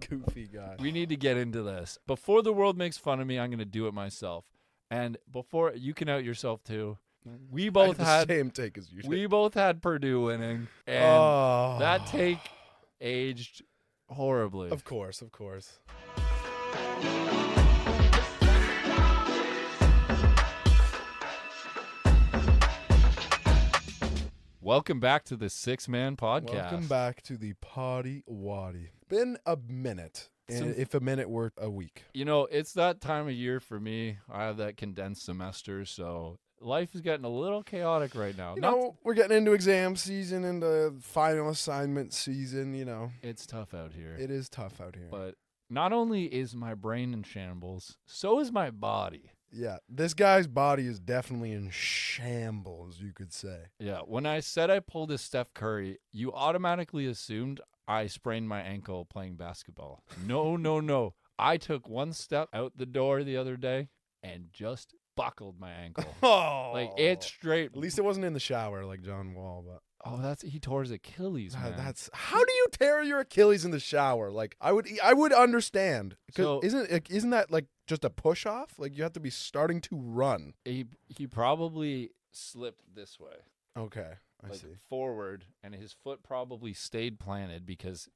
Goofy guy. We need to get into this. Before the world makes fun of me, I'm going to do it myself. And before you can out yourself too. We both had the same take as you. We both had Purdue winning, and that take aged horribly. Of course. Welcome back to the Six Man Podcast. Welcome back to the Potty Waddy. Been a minute. And if a minute were a week. You know, it's that time of year for me. I have that condensed semester, so life is getting a little chaotic right now. You know, we're getting into exam season, into final assignment season, you know. It's tough out here. It is tough out here. But not only is my brain in shambles, so is my body. Yeah, this guy's body is definitely in shambles, you could say. Yeah, when I said I pulled a Steph Curry, you automatically assumed I sprained my ankle playing basketball. No. I took one step out the door the other day and just buckled my ankle. Oh, like it's straight. At least it wasn't in the shower like John Wall, but he tore his Achilles, man. That's how do you tear your Achilles in the shower? Like I would understand. So, isn't that like just a push off? Like you have to be starting to run. He probably slipped this way. Okay. I see. Forward, and his foot probably stayed planted because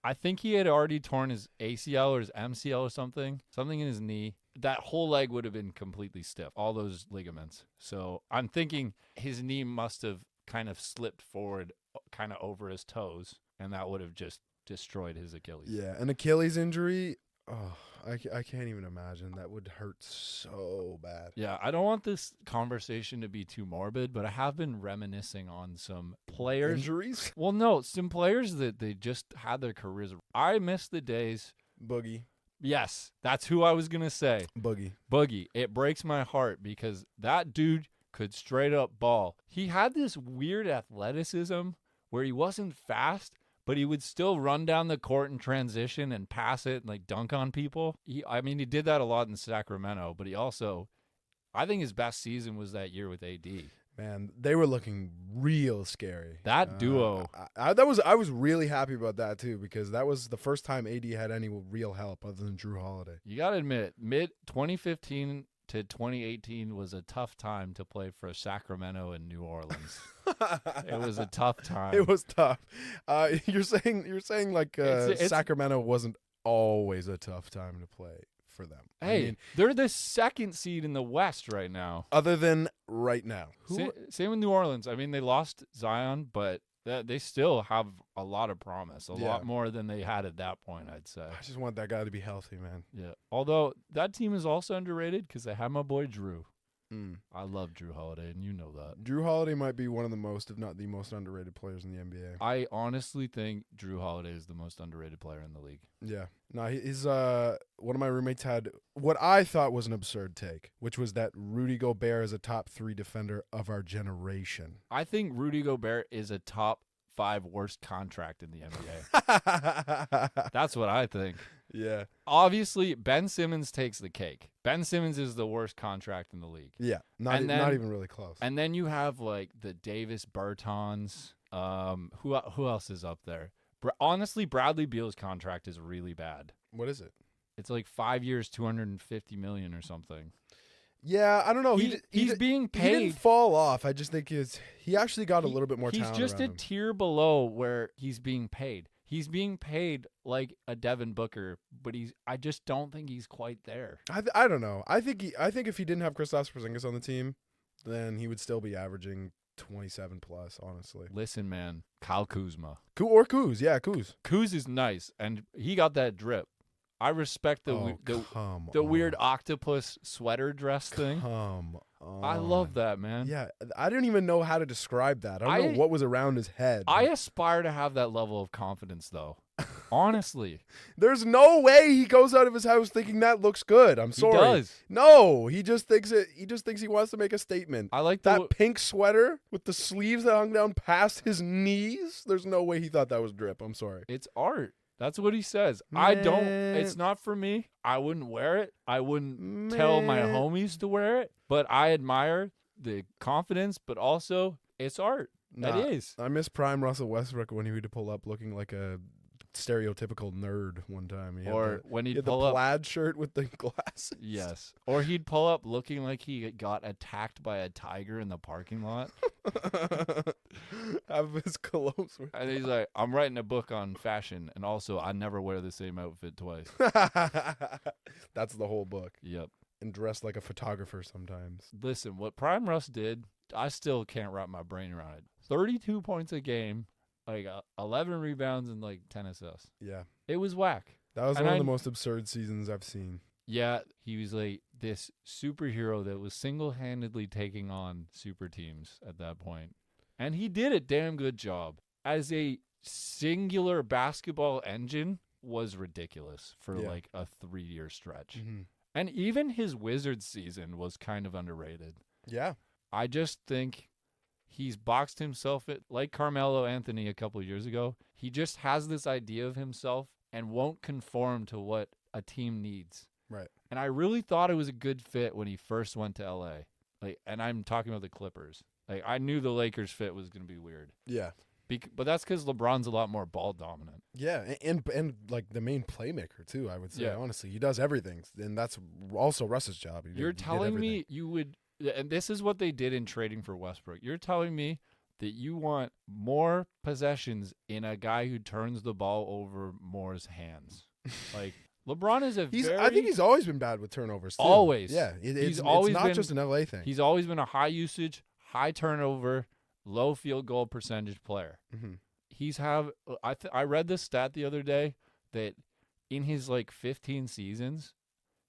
I think he had already torn his ACL or his MCL or something in his knee. That whole leg would have been completely stiff, all those ligaments. So I'm thinking his knee must have kind of slipped forward, kind of over his toes, and that would have just destroyed his Achilles. Yeah, an Achilles injury. Oh, I can't even imagine. That would hurt so bad. Yeah, I don't want this conversation to be too morbid, but I have been reminiscing on some players. Injuries? Well, no, some players that they just had their careers. I miss the days. Boogie. Yes, that's who I was going to say. Boogie. It breaks my heart because that dude could straight up ball. He had this weird athleticism where he wasn't fast, but he would still run down the court in transition and pass it and like dunk on people. He did that a lot in Sacramento, but he also, I think his best season was that year with AD. Man, they were looking real scary. That duo. I was really happy about that too because that was the first time AD had any real help other than Drew Holiday. You got to admit, mid-2015 to 2018 was a tough time to play for Sacramento and New Orleans. It was a tough time. It was tough. You're saying like Sacramento wasn't always a tough time to play for them. Hey, they're the second seed in the West right now. Other than right now. Same with New Orleans. I mean, they lost Zion, but they still have a lot of promise, a lot more than they had at that point, I'd say. I just want that guy to be healthy, man. Yeah. Although that team is also underrated because they have my boy Drew. I love Drew Holiday, and you know that. Drew Holiday might be one of the most, if not the most underrated players in the NBA. I honestly think Drew Holiday is the most underrated player in the league. Yeah. No, he's one of my roommates had what I thought was an absurd take, which was that Rudy Gobert is a top 3 defender of our generation. I think Rudy Gobert is a top 5 worst contract in the NBA. That's what I think. Yeah. Obviously, Ben Simmons takes the cake. Ben Simmons is the worst contract in the league. Yeah. Not even really close. And then you have like the Davis Bertans. Who else is up there? Honestly, Bradley Beal's contract is really bad. What is it? It's like 5 years, $250 million or something. Yeah, I don't know. He's being paid. He didn't fall off. I just think he actually got a little bit more talent. He's just a tier below where he's being paid. He's being paid like a Devin Booker, but I just don't think he's quite there. I don't know. I think if he didn't have Kristaps Porzingis on the team, then he would still be averaging 27 plus, honestly. Listen, man, Kyle Kuzma. Or Kuz, yeah, Kuz. Kuz is nice, and he got that drip. I respect the weird octopus sweater dress thing. Come on. I love that, man. Yeah, I don't even know how to describe that. I don't know what was around his head. I aspire to have that level of confidence, though. Honestly. There's no way he goes out of his house thinking that looks good. I'm sorry. He does. No, he just thinks he wants to make a statement. I like that pink sweater with the sleeves that hung down past his knees. There's no way he thought that was drip. I'm sorry. It's art. That's what he says. It's not for me. I wouldn't wear it. I wouldn't tell my homies to wear it. But I admire the confidence, but also it's art. That is. I miss prime Russell Westbrook when he would pull up looking like a stereotypical nerd one time. Or when he he'd had the pull up. plaid shirt with the glasses. Yes. Or he'd pull up looking like he got attacked by a tiger in the parking lot. Have his clothes. And he's like, I'm writing a book on fashion, and also I never wear the same outfit twice. That's the whole book. Yep. And dressed like a photographer sometimes. Listen, what Prime Russ did, I still can't wrap my brain around it. 32 points a game, like 11 rebounds and like 10 assists. Yeah. It was whack. That was And one of the most absurd seasons I've seen. Yeah, he was like this superhero that was single-handedly taking on super teams at that point. And he did a damn good job. As a singular basketball engine was ridiculous for like a 3-year stretch. Mm-hmm. And even his Wizards season was kind of underrated. Yeah. I just think he's boxed himself like Carmelo Anthony a couple of years ago. He just has this idea of himself and won't conform to what a team needs. Right. And I really thought it was a good fit when he first went to LA. Like, and I'm talking about the Clippers. Like, I knew the Lakers fit was going to be weird. Yeah. But that's because LeBron's a lot more ball dominant. Yeah, and like the main playmaker too, I would say. Yeah. Honestly, he does everything, and that's also Russ's job. You're telling me you would, and this is what they did in trading for Westbrook. You're telling me that you want more possessions in a guy who turns the ball over more's hands. Like, LeBron is I think he's always been bad with turnovers too. Always. Yeah, He's always not been, just an LA thing. He's always been a high usage, high turnover, low field goal percentage player. Mm-hmm. I read this stat the other day that in his like 15 seasons,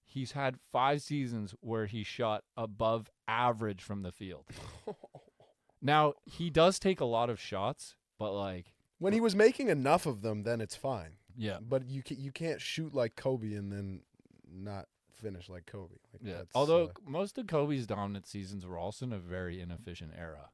he's had 5 seasons where he shot above average from the field. Now, he does take a lot of shots, but like when he was making enough of them, then it's fine. Yeah. But you can't shoot like Kobe and then not finish like Kobe. Like yeah. Although most of Kobe's dominant seasons were also in a very inefficient era.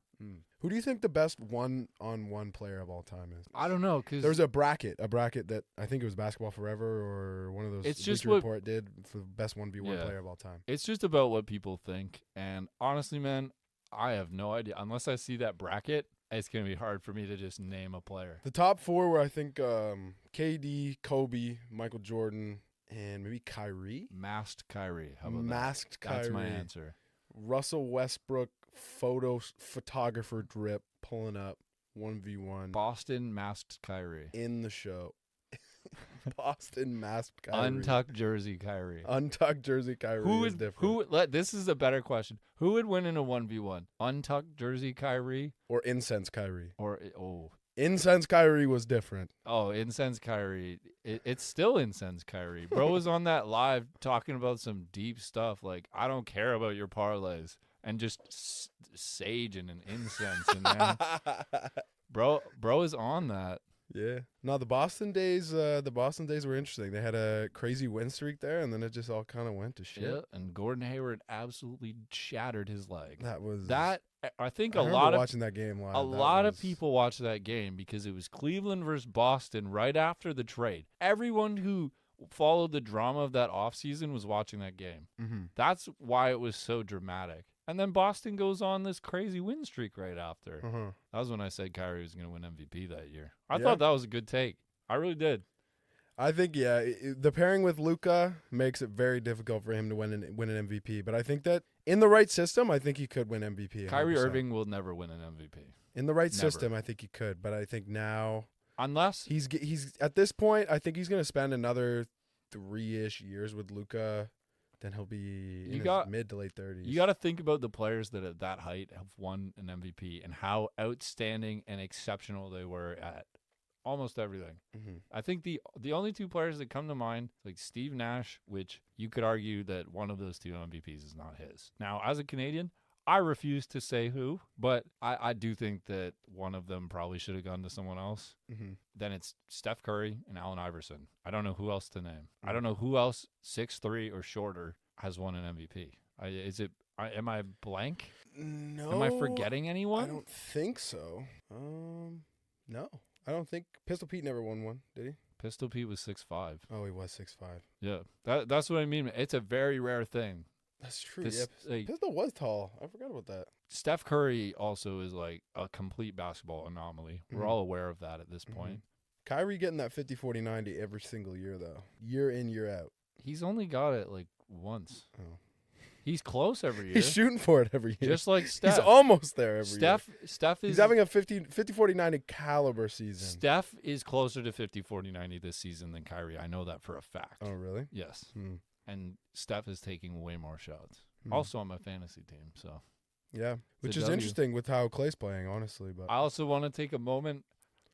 Who do you think the best one-on-one player of all time is? I don't know, because there's a bracket that I think it was Basketball Forever or one of those. It's just Bleacher Report did for the best 1v1 player of all time. It's just about what people think, and honestly, man, I have no idea. Unless I see that bracket, it's gonna be hard for me to just name a player. The top 4 were I think KD, Kobe, Michael Jordan, and maybe Kyrie. Masked Kyrie. How about Masked that? Kyrie. That's my answer. Russell Westbrook photographer drip pulling up 1v1. Boston masked Kyrie. In the show. Boston masked Kyrie. Untucked jersey Kyrie. Untucked jersey Kyrie is different. This is a better question. Who would win in a 1v1? Untucked jersey Kyrie? Or incense Kyrie? Incense Kyrie was different. Oh, incense Kyrie. It's still incense Kyrie. Bro was on that live talking about some deep stuff. Like, I don't care about your parlays. And just sage and an incense. And bro is on that. Yeah. No, the Boston days were interesting. They had a crazy win streak there, and then it just all kind of went to shit. Yeah, and Gordon Hayward absolutely shattered his leg. I think I remember watching that game live. A lot of people watched that game because it was Cleveland versus Boston right after the trade. Everyone who followed the drama of that offseason was watching that game. Mm-hmm. That's why it was so dramatic. And then Boston goes on this crazy win streak right after. Uh-huh. That was when I said Kyrie was going to win MVP that year. I thought that was a good take. I really did. I think, the pairing with Luka makes it very difficult for him to win an MVP. But I think that in the right system, I think he could win MVP. 100%. Kyrie Irving will never win an MVP. In the right system, I think he could. But I think now, unless he's at this point, I think he's going to spend another 3-ish years with Luka. Then he'll be in his mid to late 30s. You got to think about the players that at that height have won an MVP and how outstanding and exceptional they were at almost everything. Mm-hmm. I think the only 2 players that come to mind, like Steve Nash, which you could argue that one of those 2 MVPs is not his. Now, as a Canadian, I refuse to say who, but I do think that one of them probably should have gone to someone else. Mm-hmm. Then it's Steph Curry and Allen Iverson. I don't know who else to name. Mm-hmm. I don't know who else 6'3" or shorter has won an MVP. Am I blank? No. Am I forgetting anyone? I don't think so. No. I don't think Pistol Pete never won one, did he? Pistol Pete was 6'5". Oh, he was 6'5". Yeah. That's what I mean. It's a very rare thing. That's true. Pistol was tall. I forgot about that. Steph Curry also is like a complete basketball anomaly. We're all aware of that at this point. Kyrie getting that 50, 40, 90 every single year, though. Year in, year out. He's only got it like once. Oh. He's close every year. He's shooting for it every year. Just like Steph. He's almost there every year. Steph is... He's having a 50, 40, 90 caliber season. Steph is closer to 50, 40, 90 this season than Kyrie. I know that for a fact. Oh, really? Yes. Hmm. And Steph is taking way more shots. Hmm. Also on my fantasy team, so... Yeah, which a is W. interesting with how Clay's playing, honestly. But I also want to take a moment.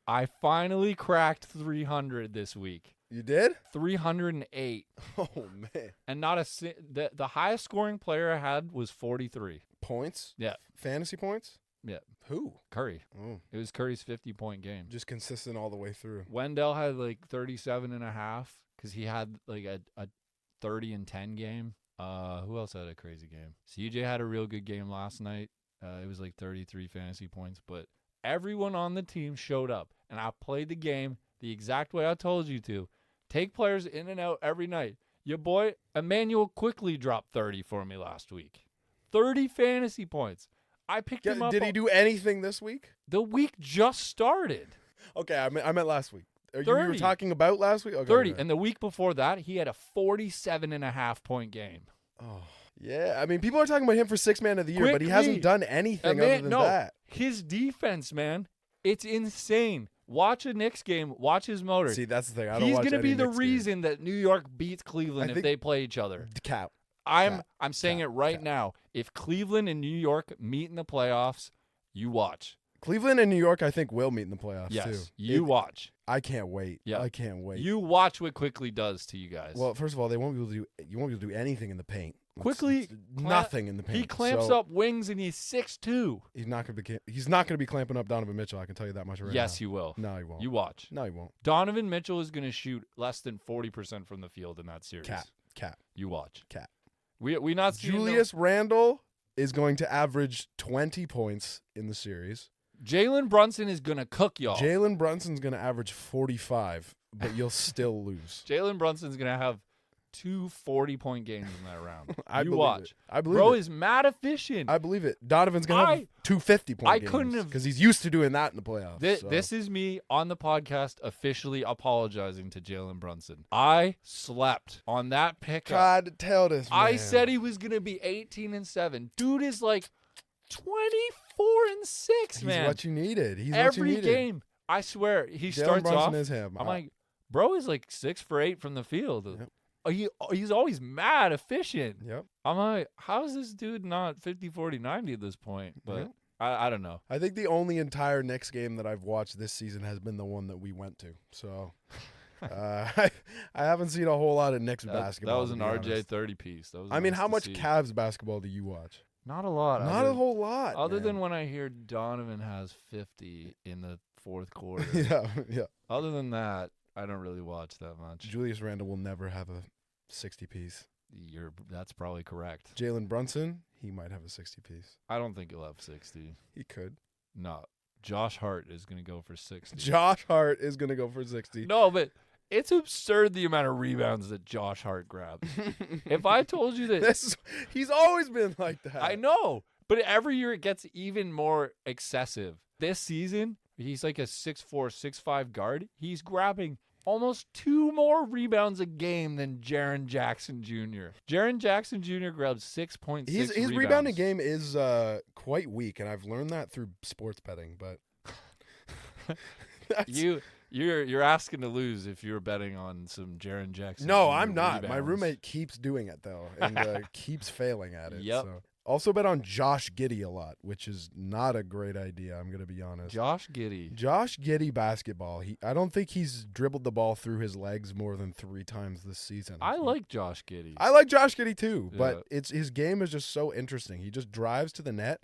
I finally cracked 300 this week. you did? 308. Oh man! And not the highest scoring player I had was 43 points. Yeah. Fantasy points. Yeah. Who? Curry. Oh, It was Curry's 50-point game. just consistent all the way through. Wendell had like 37 and a half because he had like a 30 and 10 game. Who else had a crazy game? CJ had a real good game last night. It was like 33 fantasy points, but everyone on the team showed up, and I played the game the exact way I told you to. Take players in and out every night. Your boy Emmanuel quickly dropped 30 for me last week. 30 fantasy points. I picked him up. Did he do anything this week? The week just started. Okay, I meant last week. You were 30. talking about last week? Okay, 30. okay. And the week before that, he had a 47.5-point game. Oh, yeah. I mean, people are talking about him for 6th man of the year, but he hasn't done anything other than that. His defense, man, it's insane. Watch a Knicks game. Watch his motor. See, that's the thing. I don't He's watch going to any be the Knicks reason that New York beats Cleveland I if think- they play each other. Cap. I'm saying Cap. it right Cap. now. If Cleveland and New York meet in the playoffs, you watch. Cleveland and New York, I think, will meet in the playoffs, Yes, too. you watch. I can't wait. Yeah. I can't wait. You watch what Quickly does to you guys. Well, first of all, you won't be able to do anything in the paint. Quickly, nothing in the paint. he clamps So up wings and he's 6'2". He's not going to be clamping up Donovan Mitchell. I can tell you that much right now. Yes, he will. No, he won't. You watch. No, he won't. Donovan Mitchell is going to shoot less than 40% from the field in that series. Cap. You watch. Cap. We not seeing Julius Randle is going to average 20 points in the series. Jalen Brunson is going to cook y'all. Jalen Brunson's going to average 45, but you'll still lose. Jalen Brunson's going to have 2 40-point games in that round. I you believe watch. it. I believe Bro it. is mad efficient. I believe it. Donovan's going to have 2 50-point I games. couldn't have- because he's used to doing that in the playoffs. This is me on the podcast officially apologizing to Jalen Brunson. I slept on that pickup. God, tell this man. I said he was going to be 18-7. Dude is like 24-6, man. He's what you needed. He's what you Every needed. game. I swear, he Jalen starts Brunson off. is him. I'm like, bro is like 6 for 8 from the field. Yep. He's always mad efficient. Yep. I'm like, how is this dude not 50, 40, 90 at this point? But Yep. I don't know. I think the only entire Knicks game that I've watched this season has been the one that we went to. So I haven't seen a whole lot of Knicks basketball. That was an to be RJ honest. 30 piece. That was I mean, nice how to much see. Cavs basketball do you watch? Not a lot. Not a whole lot. Other man. than when I hear Donovan has 50 in the fourth quarter. yeah. Other than that, I don't really watch that much. Julius Randle will never have a 60-piece. That's probably correct. Jalen Brunson, he might have a 60-piece. I don't think he'll have 60. He could. No. Josh Hart is going to go for 60. Josh Hart is going to go for 60. No, but it's absurd the amount of rebounds that Josh Hart grabs. If I told you that... He's always been like that. I know, but every year it gets even more excessive. This season, he's like a 6'4", 6'5" guard. He's grabbing almost 2 more rebounds a game than Jaren Jackson Jr. Jaren Jackson Jr. grabs 6.6 His rebounds. rebounding game is quite weak, and I've learned that through sports betting. But You're asking to lose if you're betting on some Jaren Jackson. no, Jr. I'm not. My rebounds. roommate keeps doing it though, and keeps failing at it. Yep. So. Also bet on Josh Giddey a lot, which is not a great idea. I'm gonna be honest. Josh Giddey. Josh Giddey basketball. I don't think he's dribbled the ball through his legs more than 3 times this season. I like Josh Giddey. I like Josh Giddey too, but Yeah. his game is just so interesting. He just drives to the net,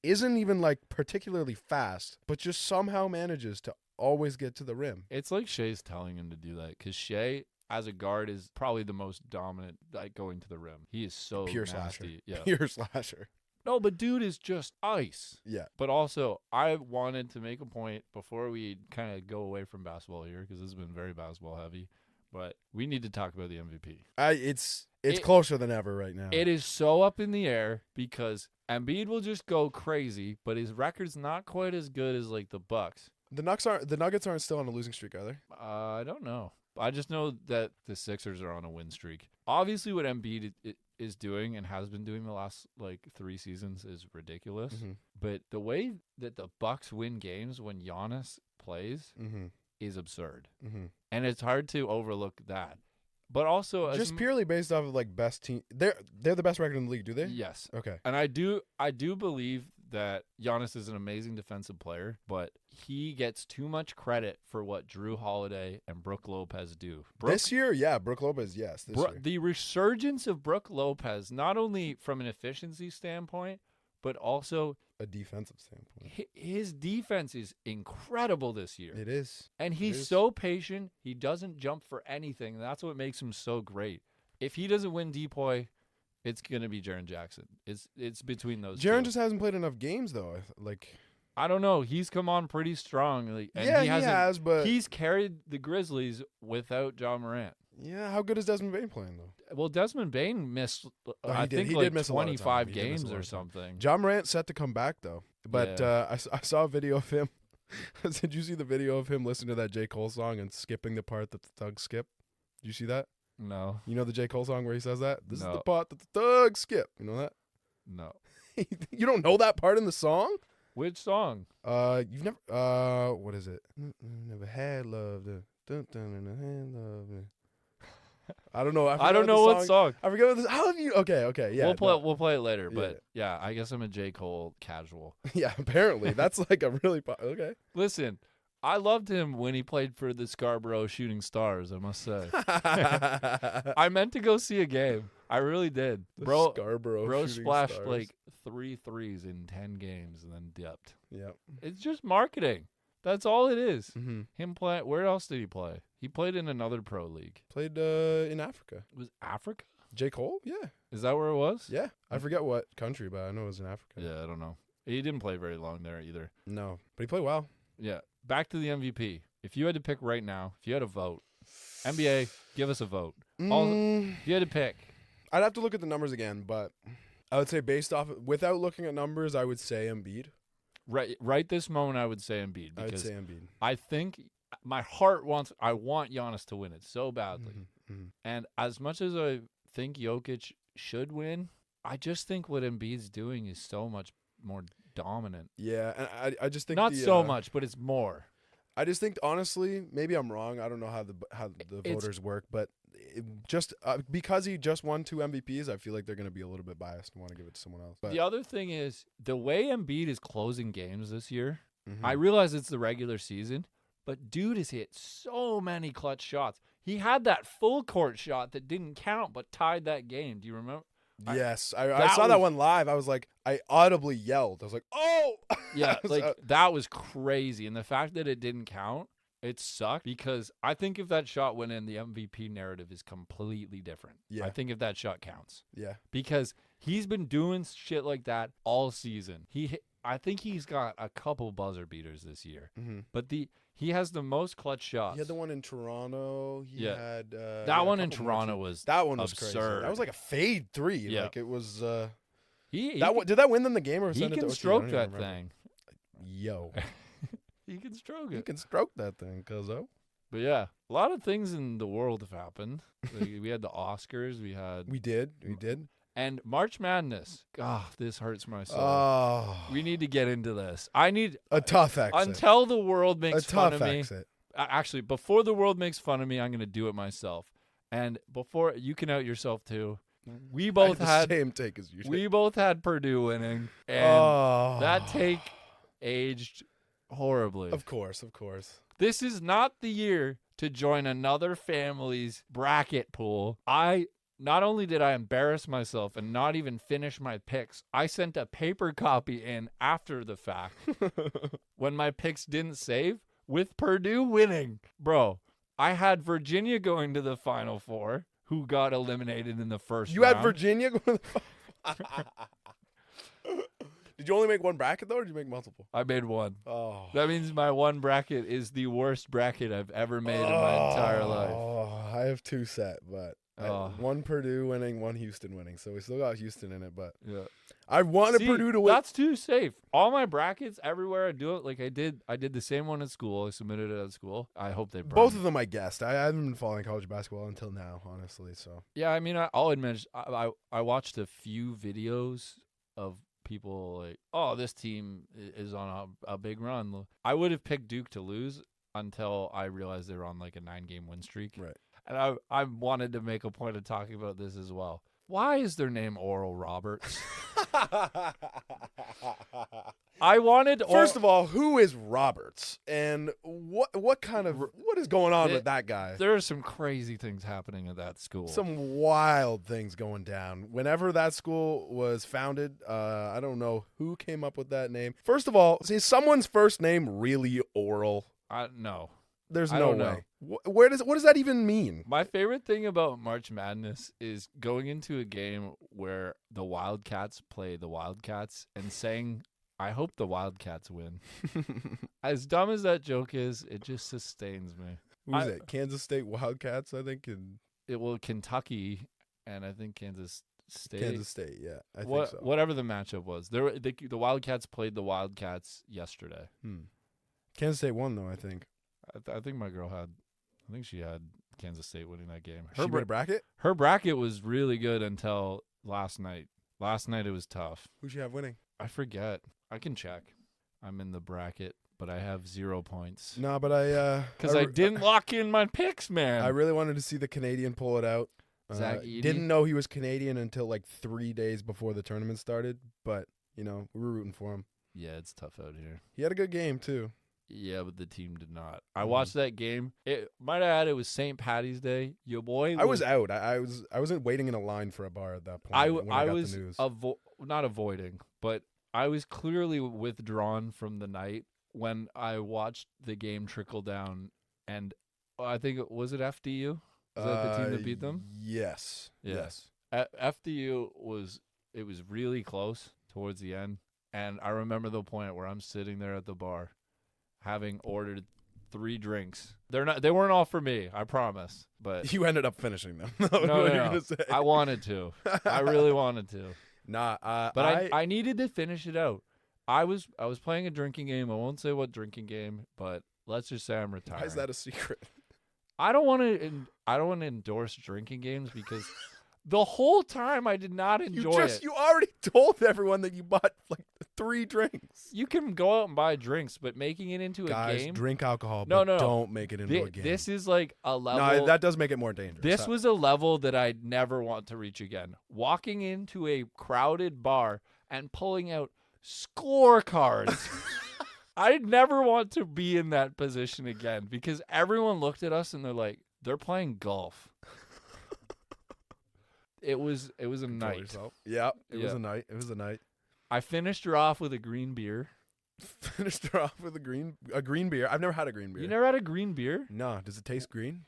isn't even like particularly fast, but just somehow manages to always get to the rim. It's like Shea's telling him to do that because Shea, as a guard, is probably the most dominant like going to the rim. He is so Pure nasty. slasher. Yeah. Pure slasher. No, but dude is just ice. Yeah. But also, I wanted to make a point before we kind of go away from basketball here because this has been very basketball heavy. But we need to talk about the MVP. It's closer than ever right now. It is so up in the air because Embiid will just go crazy, but his record's not quite as good as like the Bucks. The Nuggets aren't still on a losing streak, are they? I don't know. I just know that the Sixers are on a win streak. Obviously, what Embiid is doing and has been doing the last 3 seasons is ridiculous. Mm-hmm. But the way that the Bucks win games when Giannis plays is absurd, and it's hard to overlook that. But also, just purely based off of best team, they're the best record in the league, do they? Yes. Okay. And I do believe that Giannis is an amazing defensive player, but he gets too much credit for what Drew Holiday and Brook Lopez do. This year, yeah, Brook Lopez, yes. This year. The resurgence of Brook Lopez, not only from an efficiency standpoint, but also a defensive standpoint. His defense is incredible this year. It is. And he's so patient. He doesn't jump for anything. And that's what makes him so great. If he doesn't win Depoy, it's going to be Jaren Jackson. It's between those two. Jaren just hasn't played enough games, though. I don't know. He's come on pretty strong. And he has, but he's carried the Grizzlies without Ja Morant. Yeah, how good is Desmond Bane playing, though? Well, Desmond Bane missed, he did miss 25 games or something. Ja Morant's set to come back, though. But I saw a video of him. Did you see the video of him listening to that J. Cole song and skipping the part that the thugs skip? Did you see that? No. You know the J. Cole song where he says that? This is the part that the thugs skip. You know that? No. You don't know that part in the song? Which song? You've never, what is it? Never had love. Dun, dun, dun, dun, love. I don't know. I don't know what song. I forget what this. How have you? Okay, yeah. We'll play it later. But yeah, I guess I'm a J. Cole casual. Yeah, apparently that's a really okay. Listen, I loved him when he played for the Scarborough Shooting Stars. I must say, I meant to go see a game. I really did, bro. Scarborough splashed Stars. 3 threes in 10 games and then dipped. Yep. It's just marketing. That's all it is. Mm-hmm. Him play. Where else did he play? He played in another pro league. Played in Africa. Was Africa? J. Cole? Yeah. Is that where it was? Yeah. I forget what country, but I know it was in Africa. Yeah, I don't know. He didn't play very long there either. No, but he played well. Yeah. Back to the MVP. If you had to pick right now, if you had a vote, NBA, give us a vote. If you had to pick. I'd have to look at the numbers again, but I would say without looking at numbers, I would say Embiid. Right this moment, I would say Embiid. Because I'd say Embiid. I think my heart I want Giannis to win it so badly. Mm-hmm. And as much as I think Jokic should win, I just think what Embiid's doing is so much more dominant. Yeah, and I just think not so much, but it's more. I just think, honestly, maybe I'm wrong. I don't know how the voters work, but because he just won 2 MVPs, I feel like they're going to be a little bit biased and want to give it to someone else. But the other thing is the way Embiid is closing games this year. I realize it's the regular season, but dude has hit so many clutch shots. He had that full court shot that didn't count but tied that game. Do you remember? Yes, I saw that one live. I was like, I audibly yelled. I was like, oh! Yeah, that was crazy. And the fact that it didn't count, it sucked because I think if that shot went in, the MVP narrative is completely different. Yeah. I think if that shot counts. Yeah. Because he's been doing shit like that all season. I think he's got a couple buzzer beaters this year. Mm-hmm. But he has the most clutch shots. He had the one in Toronto. He had that one in Toronto was absurd. Crazy. That was like a fade 3. Yeah. Like it was. Did that win them the game or he can stroke that thing? Yo, he can stroke it. He can stroke that thing, cuzzo. But yeah, a lot of things in the world have happened. We had the Oscars. We did. And March Madness. God, this hurts my soul. Oh. We need to get into this. I need a tough exit. Until the world makes fun of me. Exit. Actually, before the world makes fun of me, I'm going to do it myself. And before you can out yourself too. We both had the same take as you. We both had Purdue winning, and that take aged horribly. Of course. This is not the year to join another family's bracket pool. Not only did I embarrass myself and not even finish my picks, I sent a paper copy in after the fact when my picks didn't save with Purdue winning. Bro, I had Virginia going to the Final Four, who got eliminated in the first round. You had Virginia going to the Final Four? Did you only make one bracket, though, or did you make multiple? I made one. Oh. That means my one bracket is the worst bracket I've ever made in my entire life. Oh, I have 2 set, but Oh. One Purdue winning, one Houston winning. So we still got Houston in it, but Yeah. I wanted See, Purdue to win. That's too safe. All my brackets, everywhere I do it, like I did the same one at school. I submitted it at school. I hope they burn. Both of them I guessed. I haven't been following college basketball until now, honestly. So Yeah, I mean, I'll admit, I watched a few videos of people like, oh, this team is on a big run. I would have picked Duke to lose until I realized they were on like a 9-game win streak. Right. And I wanted to make a point of talking about this as well. Why is their name Oral Roberts? I wanted. First of all, who is Roberts, and what is going on with that guy? There are some crazy things happening at that school. Some wild things going down. Whenever that school was founded, I don't know who came up with that name. First of all, is someone's first name really Oral? No. There's I no don't way. know. What does that even mean? My favorite thing about March Madness is going into a game where the Wildcats play the Wildcats and saying, I hope the Wildcats win. As dumb as that joke is, it just sustains me. Who's it? Kansas State Wildcats, I think. It will Kentucky, and I think Kansas State. Kansas State, yeah. I think so. Whatever the matchup was. The Wildcats played the Wildcats yesterday. Kansas State won, though, I think. I think my girl had, I think she had Kansas State winning that game. She made a bracket? Her bracket was really good until last night. Last night it was tough. Who'd you have winning? I forget. I can check. I'm in the bracket, but I have 0 points. No, but because I didn't lock in my picks, man. I really wanted to see the Canadian pull it out. Zach Edey? Didn't know he was Canadian until like 3 days before the tournament started, but, we were rooting for him. Yeah, it's tough out here. He had a good game, too. Yeah, but the team did not. I watched that game. It might add it was St. Patty's Day. Your boy I was out. I wasn't waiting in a line for a bar at that point when I got was the news. not avoiding, but I was clearly withdrawn from the night when I watched the game trickle down, and I think was it FDU? Is that the team that beat them? Yes. Yeah. Yes. FDU was really close towards the end, and I remember the point where I'm sitting there at the bar, having ordered 3 drinks. They weren't all for me, I promise. But you ended up finishing them. No. I wanted to. I really wanted to. Nah, but I needed to finish it out. I was playing a drinking game. I won't say what drinking game, but let's just say I'm retiring. Why is that a secret? I don't want to endorse drinking games because the whole time I did not enjoy it. You already told everyone that you bought like 3 drinks. You can go out and buy drinks, but making it into a game. Drink alcohol, No. don't make it into a game. This is like a level. No, that does make it more dangerous. This was a level that I'd never want to reach again. Walking into a crowded bar and pulling out scorecards. I'd never want to be in that position again because everyone looked at us and they're like, they're playing golf. It was a night. Yourself. Yeah, it was a night. It was a night. I finished her off with a green beer. Finished her off with a green beer. I've never had a green beer. You never had a green beer? No. Does it taste green?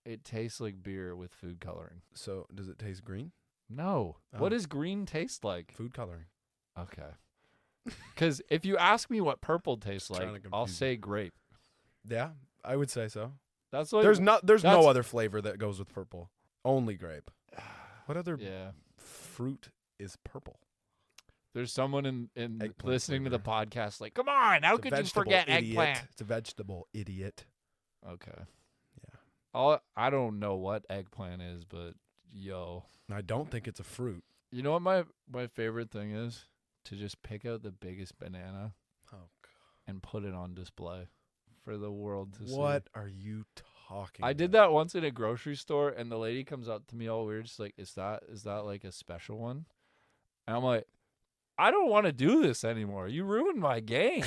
It tastes like beer with food coloring. So does it taste green? No. Oh. What does green taste like? Food coloring. Okay. Because if you ask me what purple tastes like, Trying to I'll confuse say grape. Yeah, I would say so. That's like There's no other flavor that goes with purple. Only grape. What other fruit is purple? There's someone in Eggplant listening flavor. to the podcast like, come on, how could you forget eggplant? It's a vegetable, idiot. Okay. Yeah. I don't know what eggplant is, but yo. I don't think it's a fruit. You know what my favorite thing is? To just pick out the biggest banana and put it on display for the world to see. What are you talking I did that once in a grocery store, and the lady comes up to me all weird. She's like, is that like a special one? And I'm like, I don't want to do this anymore. You ruined my game.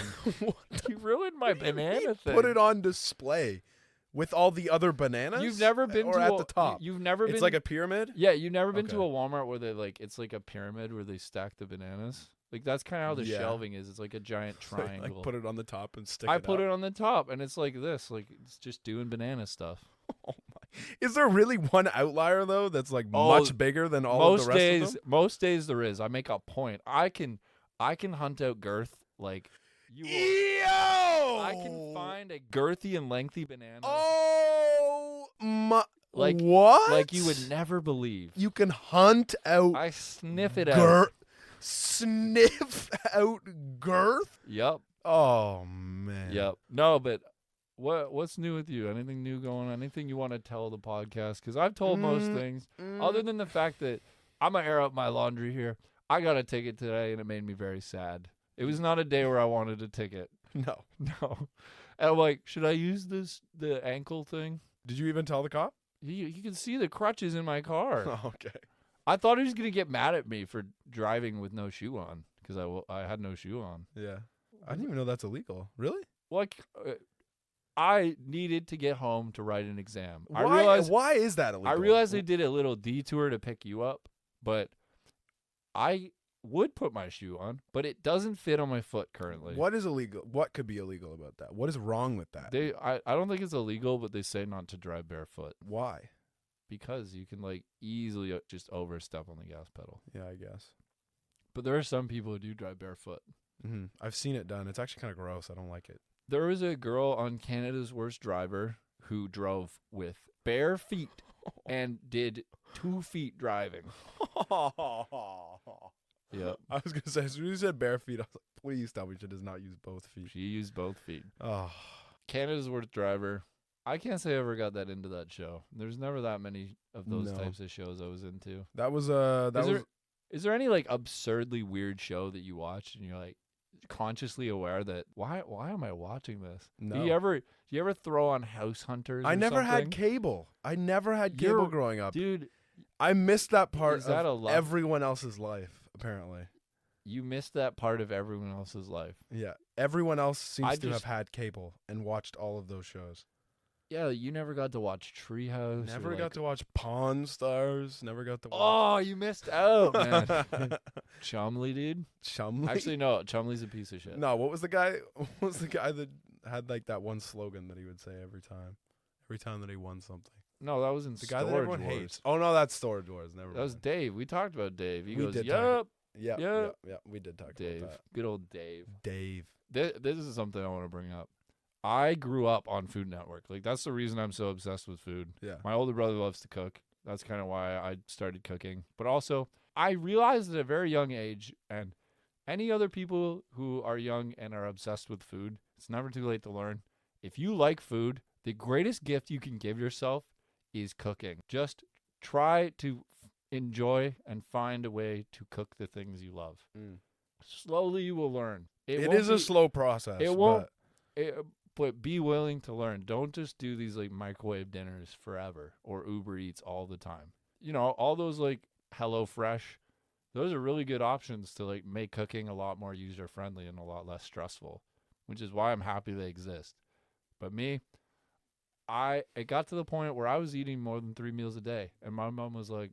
You ruined my banana thing. Put it on display with all the other bananas? You've never been or to at the top? You've never been. It's like a pyramid? Yeah, you've never been to Okay. a Walmart where they it's like a pyramid where they stack the bananas. Like that's kind of how the Yeah. shelving is. It's like a giant triangle. Like put it on the top and stick I it put up. it on the top, and it's like this. Like it's just doing banana stuff. Oh my! Is there really one outlier though that's like Oh, much bigger than all of the rest of them? Most days there is. I make a point. I can hunt out girth like you. Will, I can find a girthy and lengthy banana. Oh my! Like Like what? Like you would never believe. You can hunt out. I sniff it out. Sniff out girth. Yep. Oh man. Yep. No, but what's new with you? Anything new going on? Anything you want to tell the podcast? Because I've told most things, other than the fact that I'm gonna air up my laundry here. I got a ticket today, and it made me very sad. It was not a day where I wanted a ticket. No. No. And I'm like, should I use the ankle thing? Did you even tell the cop? You can see the crutches in my car. Oh, okay. I thought he was gonna get mad at me for driving with no shoe on because I had no shoe on. Yeah. I didn't even know that's illegal. Really? Like, I needed to get home to write an exam. Why is that illegal? I realized they did a little detour to pick you up, but I would put my shoe on, but it doesn't fit on my foot currently. What is illegal? What could be illegal about that? What is wrong with that? I don't think it's illegal, but they say not to drive barefoot. Why? Because you can like easily just overstep on the gas pedal. Yeah, I guess. But there are some people who do drive barefoot. Mm-hmm. I've seen it done. It's actually kind of gross. I don't like it. There was a girl on Canada's Worst Driver who drove with bare feet and did 2 feet driving. Yeah. I was going to say, as soon as you said bare feet, I was like, please tell me she does not use both feet. She used both feet. Oh. Canada's Worst Driver. I can't say I ever got that into that show. There's never that many of those types of shows I was into. That was Is there any like absurdly weird show that you watched and you're like consciously aware that why am I watching this? No. Do you ever throw on House Hunters? I never had something? cable. I never had cable growing up. Dude, I missed that part is that of everyone else's life, apparently. You missed that part of everyone else's life. Yeah. Everyone else seems to have had cable and watched all of those shows. Yeah, you never got to watch Treehouse. Never got to watch Pawn Stars. Never got to watch. Oh, you missed out, man. Chumley, dude. Chumley? Actually, no. Chumley's a piece of shit. No, what was the guy? What was the guy that had like that one slogan that he would say every time that he won something? No, that was in the Storage guy that everyone Wars. hates. Oh no, that's Storage Wars. Never. That was Dave. We talked about Dave. He goes, did "Yup." Yeah. We did talk Dave. about that. Good old Dave. Dave. This is something I want to bring up. I grew up on Food Network. Like, that's the reason I'm so obsessed with food. Yeah. My older brother loves to cook. That's kind of why I started cooking. But also, I realized at a very young age, and any other people who are young and are obsessed with food, it's never too late to learn. If you like food, the greatest gift you can give yourself is cooking. Just try to enjoy and find a way to cook the things you love. Slowly you will learn. It is a slow process. It won't. But be willing to learn. Don't just do these like microwave dinners forever or Uber Eats all the time. You know, all those like HelloFresh, those are really good options to like make cooking a lot more user friendly and a lot less stressful, which is why I'm happy they exist. But me, it got to the point where I was eating more than 3 meals a day, and my mom was like,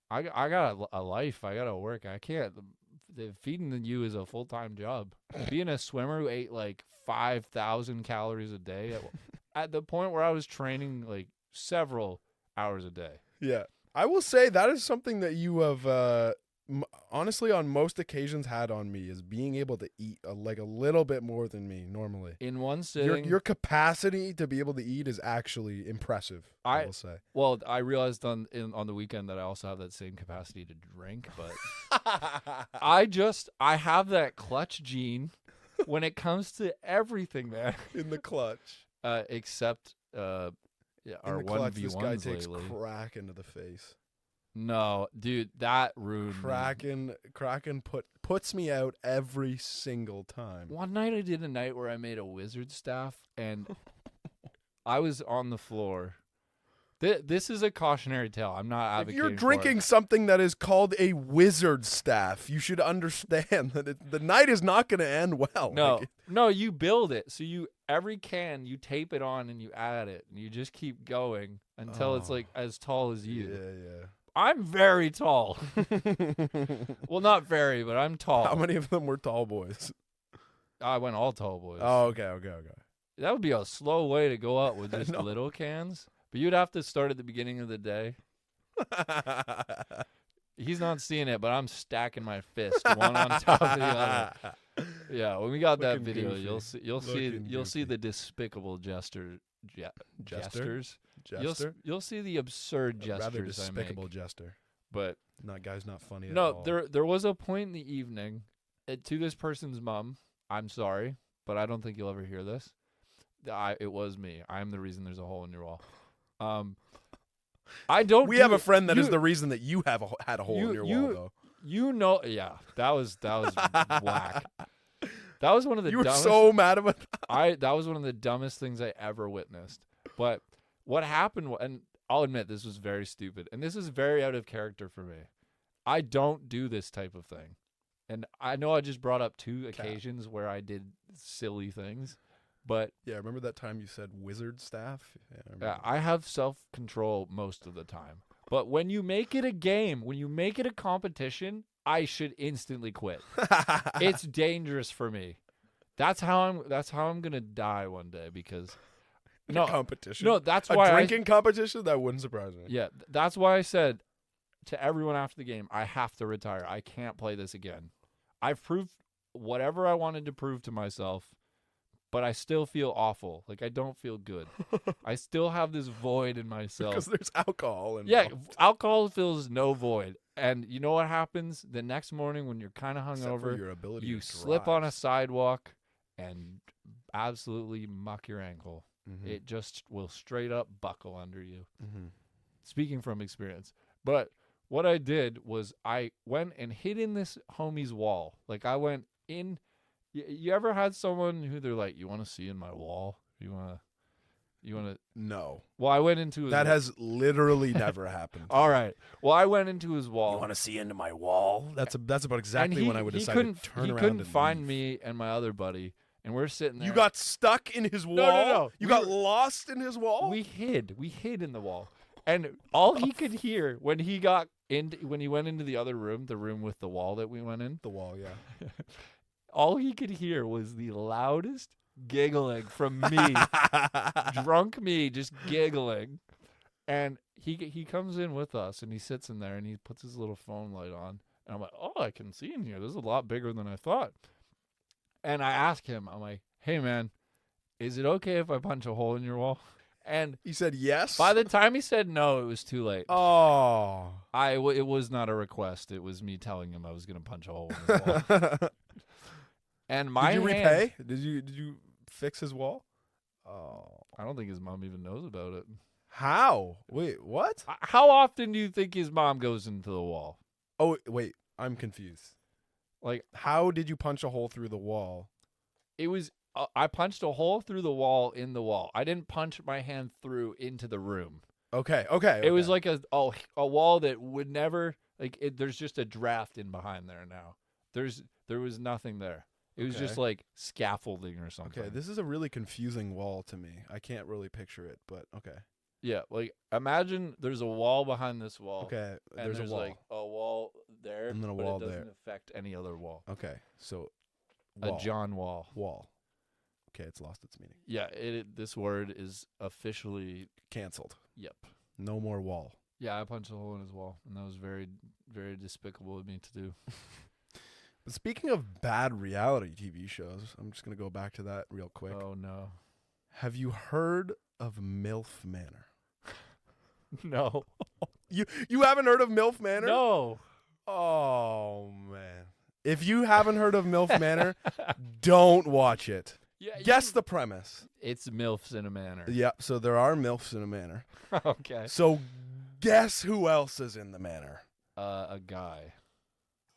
I got a life. I got to work. I can't. Feeding you is a full-time job. Being a swimmer who ate like 5,000 calories a day at the point where I was training like several hours a day. Yeah. I will say that is something that you have honestly on most occasions had on me, is being able to eat like a little bit more than me normally. In one sitting. Your capacity to be able to eat is actually impressive, I will say. Well, I realized on the weekend that I also have that same capacity to drink, but I have that clutch gene when it comes to everything, man. In the clutch. Except our 1v1s this guy takes lately. crack into the face. No, dude, that ruined me. Kraken puts me out every single time. One night I did a night where I made a wizard staff, and I was on the floor. This is a cautionary tale. I'm not advocating. If you're drinking something that is called a wizard staff, you should understand that the night is not going to end well. No, you build it. So every can, you tape it on and you add it, and you just keep going until it's like as tall as you. Yeah. I'm very tall. Well, not very, but I'm tall. How many of them were tall boys? I went all tall boys. Oh, okay. That would be a slow way to go out with just little cans. But you'd have to start at the beginning of the day. He's not seeing it, but I'm stacking my fist one on top of the other. Yeah, when we got that video, goofy. you'll see the despicable jesters. jester. You'll see the absurd A rather gestures I despicable make. jester. But Guy's not funny at no, all. there was a point in the evening to this person's mom. I'm sorry, but I don't think you'll ever hear this. It was me. I'm the reason there's a hole in your wall. I don't. We have a friend that is the reason that you had a hole in your wall, though. You know, yeah, that was whack. That was one of the You were dumbest, so mad about that. That was one of the dumbest things I ever witnessed. But what happened, and I'll admit this was very stupid, and this is very out of character for me. I don't do this type of thing. And I know I just brought up 2 occasions where I did silly things, but Yeah, remember that time you said wizard staff? yeah, I have self-control most of the time. But when you make it a game, when you make it a competition, I should instantly quit. It's dangerous for me. That's how I'm going to die one day because competition. No, that's a why drinking competition that wouldn't surprise me. Yeah, that's why I said to everyone after the game, I have to retire. I can't play this again. I've proved whatever I wanted to prove to myself, but I still feel awful. Like I don't feel good. I still have this void in myself. Because there's alcohol involved. Yeah, alcohol fills no void. And you know what happens? The next morning when you're kind of Except for hungover, your ability you to slip on a drive. sidewalk and absolutely muck your ankle. Mhm. It just will straight up buckle under you. Mhm. Speaking from experience. But what I did was I went and hid in this homie's wall. Like I went in. You ever had someone who they're like, you want to see in my wall? You want to? No. Well, I went into his That has literally never happened. All right. Well, I went into his wall. You want to see into my wall? That's about exactly and when I would decide to turn he around couldn't and find leave. me and my other buddy, and we're sitting there. You got stuck in his wall? No. You got lost in his wall? We hid in the wall. And all he could hear when he went into the other room, the room with the wall that we went in, The wall, yeah. all he could hear was the loudest giggling from me, drunk me, just giggling. And he comes in with us, and he sits in there, and he puts his little phone light on. And I'm like, oh, I can see in here. This is a lot bigger than I thought. And I ask him, I'm like, hey, man, is it okay if I punch a hole in your wall? And He said yes? by the time he said no, it was too late. Oh. It was not a request. It was me telling him I was going to punch a hole in his wall. And my Did you hand, repay? Did you fix his wall? Oh. I don't think his mom even knows about it. How? Wait, what? How often do you think his mom goes into the wall? Oh, wait. I'm confused. Like, How did you punch a hole through the wall? it was, I punched a hole through the wall in the wall. I didn't punch my hand through into the room. Okay. It was like a wall that would never, there's just a draft in behind there now. There was nothing there. It was just Okay. like scaffolding or something. Okay, this is a really confusing wall to me. I can't really picture it, but okay. Yeah, like imagine there's a wall behind this wall. Okay, And there's a wall. like a wall there, And then a but wall it doesn't there. affect any other wall. Okay, so A John wall. wall. Okay, it's lost its meaning. Yeah, this word is officially Canceled. yep. No more wall. Yeah, I punched a hole in his wall, and that was very, very despicable of me to do. But speaking of bad reality TV shows, I'm just gonna go back to that real quick. Oh no, Have you heard of MILF Manor? no, You haven't heard of MILF Manor? no. Oh man. If you haven't heard of MILF Manor, don't watch it. Yeah, Guess the premise. it's MILFs in a manor. Yeah, so there are MILFs in a manor. Okay. So guess who else is in the manor? A guy.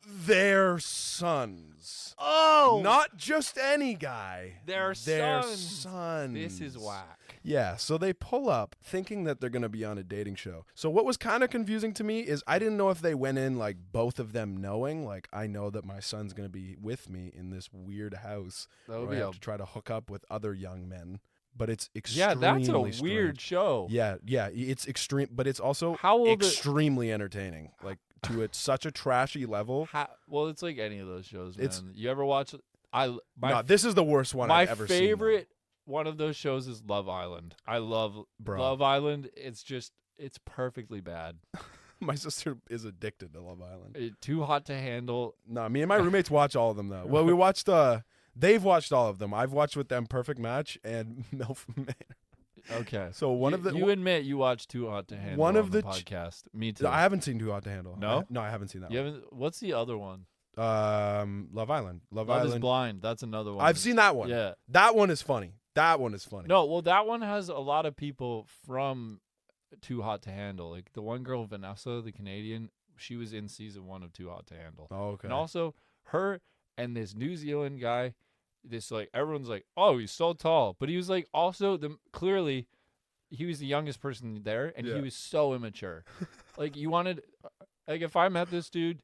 Their sons. Oh, Not just any guy. Their Their sons. sons. This is whack. Yeah, so they pull up thinking that they're going to be on a dating show. So what was kind of confusing to me is I didn't know if they went in like both of them knowing, like I know that my son's going to be with me in this weird house That would where I be have to try to hook up with other young men. But it's yeah. extremely That's a strange. weird show. Yeah, it's extreme, but it's also How old? extremely entertaining. Like to such a trashy level. Well, it's like any of those shows, man. It's- You ever watch? No, this is the worst one my I've ever seen. favorite one of those shows is Love Island. I love Bro. Love Island. It's perfectly bad. My sister is addicted to Love Island. Too hot to handle. No, me and my roommates watch all of them though. Well, we watched. They've watched all of them. I've watched with them Perfect Match and MILF Manor. Okay. So one of the you admit you watched Too Hot to Handle one of on the podcast. Me too. I haven't seen Too Hot to Handle. No? No, I haven't seen that You one. haven't. What's the other one? Love Island. Love Island. is Blind. That's another one. I've seen that one. Yeah. That one is funny. No, well, that one has a lot of people from Too Hot to Handle. Like the one girl, Vanessa, the Canadian, she was in season 1 of Too Hot to Handle. Oh, okay. And also her and this New Zealand guy, this like everyone's like, oh, he's so tall, but he was like also clearly he was the youngest person there, and he was so immature. Like you wanted, like if I met this dude,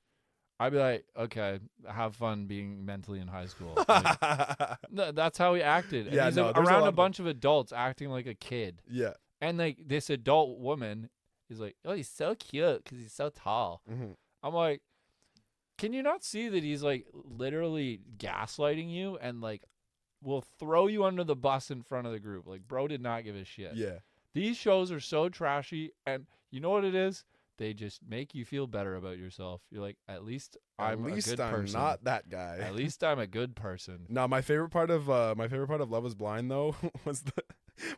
I'd be like, okay, have fun being mentally in high school. Like, that's how he acted. And he's like, around a bunch of adults acting like a kid. Yeah. And like this adult woman is like, oh, he's so cute because he's so tall. Mm-hmm. I'm like, can you not see that he's like literally gaslighting you and like will throw you under the bus in front of the group? Like, bro did not give a shit. Yeah. These shows are so trashy, and you know what it is? They just make you feel better about yourself. You're like, at least I'm a good person. Not that guy. At least I'm a good person. No, my favorite part of Love Is Blind though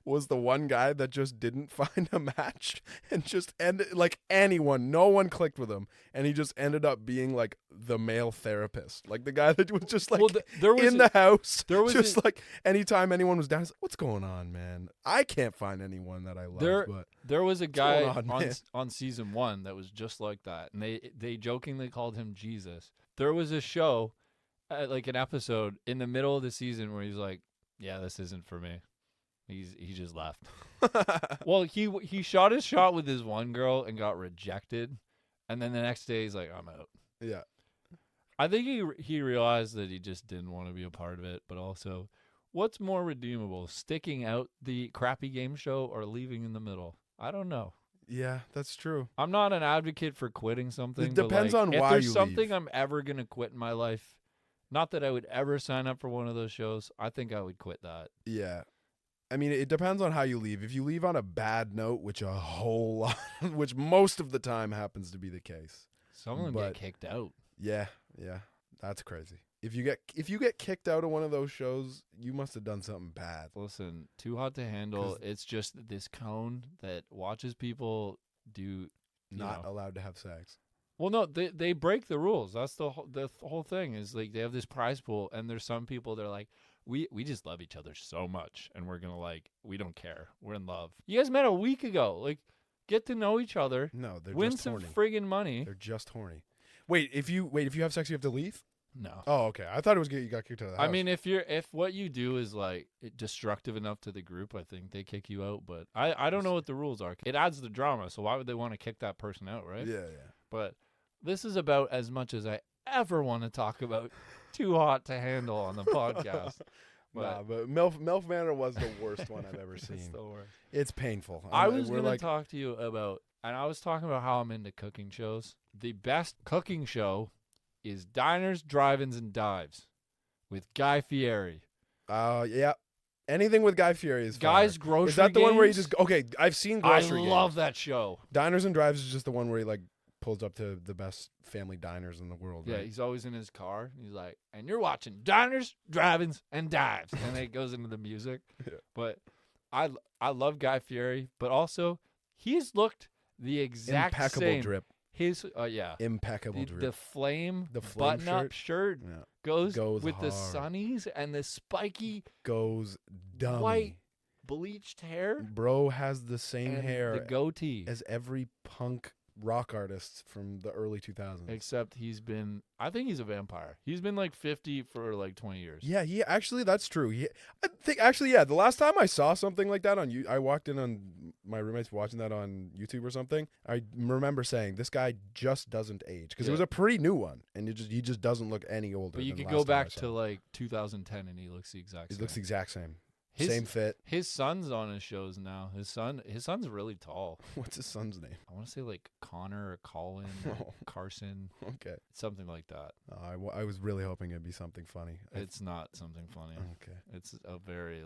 was the one guy that just didn't find a match and just ended like anyone. No one clicked with him, and he just ended up being like the male therapist, like the guy that was just like the house. There was just like anytime anyone was down, he's like, "What's going on, man? I can't find anyone that I love." There was a guy on season 1 that was just like that, and they jokingly called him Jesus. There was a show, like an episode in the middle of the season where he's like, "Yeah, this isn't for me." He just left. Well, he shot his shot with his one girl and got rejected, and then the next day he's like, "I'm out." Yeah. I think he realized that he just didn't want to be a part of it, but also, what's more redeemable, sticking out the crappy game show or leaving in the middle? I don't know. Yeah, that's true. I'm not an advocate for quitting something. It depends on why you leave. If there's something I'm ever going to quit in my life, not that I would ever sign up for one of those shows, I think I would quit that. Yeah. I mean, it depends on how you leave. If you leave on a bad note, which which most of the time happens to be the case. Some of them get kicked out. Yeah, that's crazy. If you get kicked out of one of those shows, you must have done something bad. Listen, Too Hot to Handle. It's just this cone that watches people do not allowed to have sex. Well, no, they break the rules. That's the whole thing. Is like they have this prize pool, and there's some people they're like, we just love each other so much, and we're gonna we don't care. We're in love. You guys met a week ago. Like, get to know each other. No, they're win just some horny. friggin' money. They're just horny. Wait, if you have sex, you have to leave? No. Oh, okay. I thought it was you got kicked out of the house. I mean, if what you do is like destructive enough to the group, I think they kick you out. But I don't know what the rules are. It adds the drama, so why would they want to kick that person out, right? Yeah. But this is about as much as I ever want to talk about Too Hot to Handle on the podcast. But MILF Manor was the worst one I've ever seen. It's the worst. It's painful. I was going to talk to you about, and I was talking about how I'm into cooking shows. The best cooking show is Diners, Drive-Ins, and Dives with Guy Fieri. Yeah. Anything with Guy Fieri is Guy's fire. Grocery Is that the Games? one where he just... Okay, I've seen Grocery Games. I love that show. Diners and Drives is just the one where he pulls up to the best family diners in the world. Yeah, right? he's always in his car. He's like, and you're watching Diners, Drive-Ins, and Dives. And then it goes into the music. Yeah. But I love Guy Fieri, but also he's looked the exact Impeccable same. drip. His Impeccable drip. The flame flame button-up shirt goes with hard. the sunnies and the spiky goes dummy. white bleached hair. Bro has the same and hair the goatee as every punk rock artist from the early 2000s. Except I think he's a vampire. He's been 50 for 20 years. Yeah, actually that's true. I think the last time I saw something like that I walked in on my roommates watching that on YouTube or something. I remember saying this guy just doesn't age because it was a pretty new one and he just doesn't look any older. But you than could last go time I back saw him. to 2010 and he looks the exact same. He looks the exact same. His, Same fit. His son's on his shows now. His son's really tall. What's his son's name? I want to say Connor or Colin or Carson. Okay. Something like that. I was really hoping it'd be something funny. It's not something funny. Okay. It's a very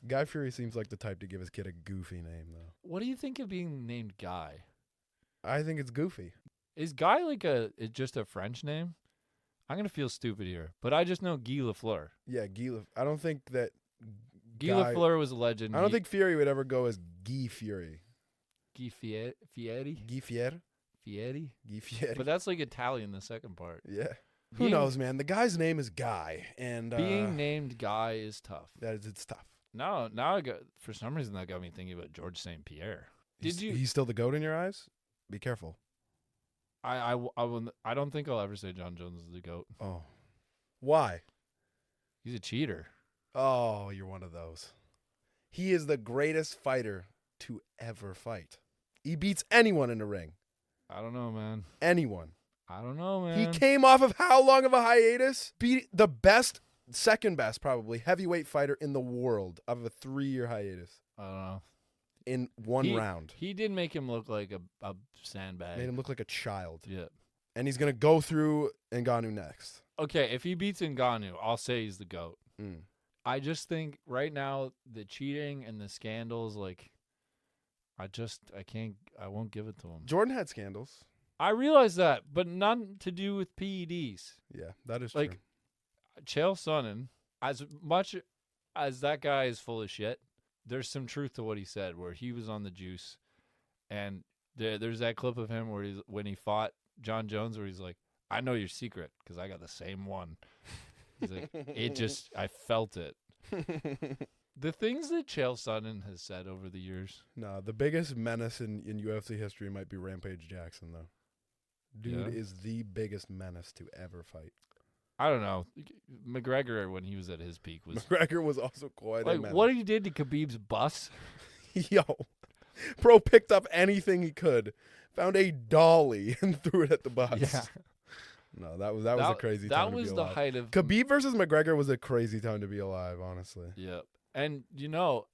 Guy Fieri seems like the type to give his kid a goofy name though. What do you think of being named Guy? I think it's goofy. Is Guy just a French name? I'm gonna feel stupid here, but I just know Guy Lafleur. Yeah, Guy. I don't think that Guy guy. Lafleur was a legend. I don't think Fury would ever go as Guy Fury. Guy Fieri? Guy Fieri? Fieri? Guy Fieri. But that's like Italian, the second part. Yeah. Who knows, man? The guy's name is Guy, and Being named Guy is tough. it's tough. Now for some reason that got me thinking about George St. Pierre. He's still the GOAT in your eyes? Be careful. I don't think I'll ever say John Jones is the GOAT. Oh. Why? He's a cheater. Oh, you're one of those. He is the greatest fighter to ever fight. He beats anyone in the ring. I don't know, man. Anyone. I don't know, man. He came off of how long of a hiatus? Beat the best, second best probably, heavyweight fighter in the world of a 3-year hiatus. I don't know. In one round. He did make him look like a sandbag. Made him look like a child. Yeah. And he's going to go through Ngannou next. Okay, if he beats Ngannou, I'll say he's the GOAT. Mm. I just think right now the cheating and the scandals, like, I won't give it to him. Jordan had scandals. I realize that, but none to do with PEDs. Yeah, that is like, true. Chael Sonnen, as much as that guy is full of shit, there's some truth to what he said, where he was on the juice, and there's that clip of him where when he fought John Jones, where he's like, "I know your secret because I got the same one." He's like, I felt it. The things that Chael Sonnen has said over the years. No, the biggest menace in UFC history might be Rampage Jackson, though. Dude is the biggest menace to ever fight. I don't know. McGregor, when he was at his peak, was... McGregor was also quite a menace. What he did to Khabib's bus? Yo. Bro picked up anything he could, found a dolly, and threw it at the bus. Yeah. No, that was a crazy time to be alive. That was the height of... Khabib versus McGregor was a crazy time to be alive, honestly. Yeah. And,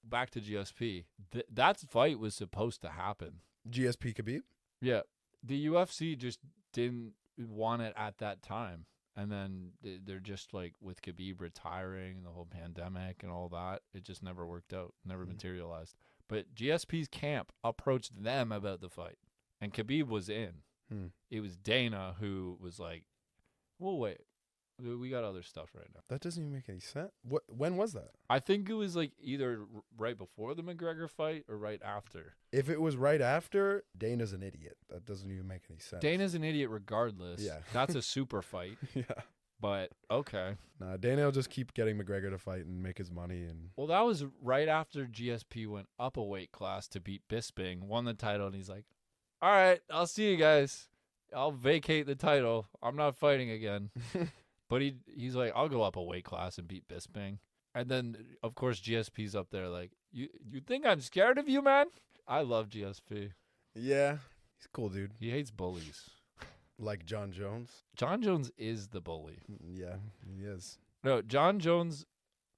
back to GSP, that fight was supposed to happen. GSP Khabib? Yeah. The UFC just didn't want it at that time. And then they're just like, with Khabib retiring and the whole pandemic and all that, it just never worked out, never materialized. But GSP's camp approached them about the fight. And Khabib was in. It was Dana who was like, well, wait. We got other stuff right now. That doesn't even make any sense. When was that? I think it was like either right before the McGregor fight or right after. If it was right after, Dana's an idiot. That doesn't even make any sense. Dana's an idiot regardless. Yeah. That's a super fight. Yeah. But, okay. Nah, Dana will just keep getting McGregor to fight and make his money. Well, that was right after GSP went up a weight class to beat Bisping, won the title, and he's like, all right, I'll see you guys. I'll vacate the title. I'm not fighting again. But he's like, I'll go up a weight class and beat Bisping. And then, of course, GSP's up there like, you think I'm scared of you, man? I love GSP. Yeah. He's a cool dude. He hates bullies. Like John Jones? John Jones is the bully. Yeah, he is. No, John Jones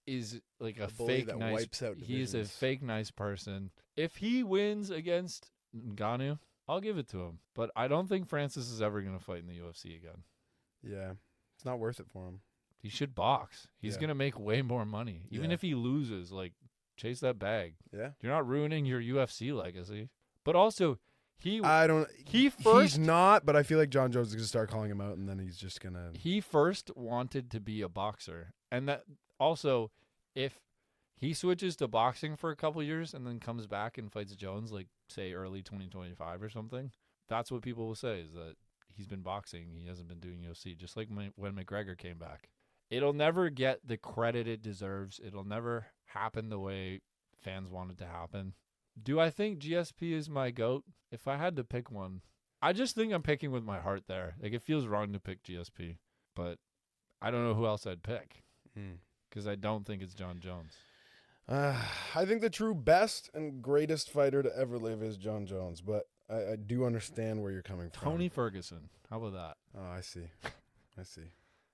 is like a fake that nice... wipes out He's a divisions. fake nice person. If he wins against Ngannou, I'll give it to him. But I don't think Francis is ever going to fight in the UFC again. Yeah. It's not worth it for him. He should box. He's going to make way more money. Even if he loses, like, chase that bag. Yeah. You're not ruining your UFC legacy. But also, he's not, but I feel like John Jones is going to start calling him out, and then he's just going to... He first wanted to be a boxer. And that also, if he switches to boxing for a couple years and then comes back and fights Jones, like, say, early 2025 or something, that's what people will say, is that he's been boxing. He hasn't been doing UFC, just like when McGregor came back. It'll never get the credit it deserves. It'll never happen the way fans want it to happen. Do I think GSP is my GOAT? If I had to pick one, I just think I'm picking with my heart there. Like, it feels wrong to pick GSP, but I don't know who else I'd pick because I don't think it's John Jones. I think the true best and greatest fighter to ever live is John Jones, but I do understand where you're coming from. Tony Ferguson. How about that? Oh, I see.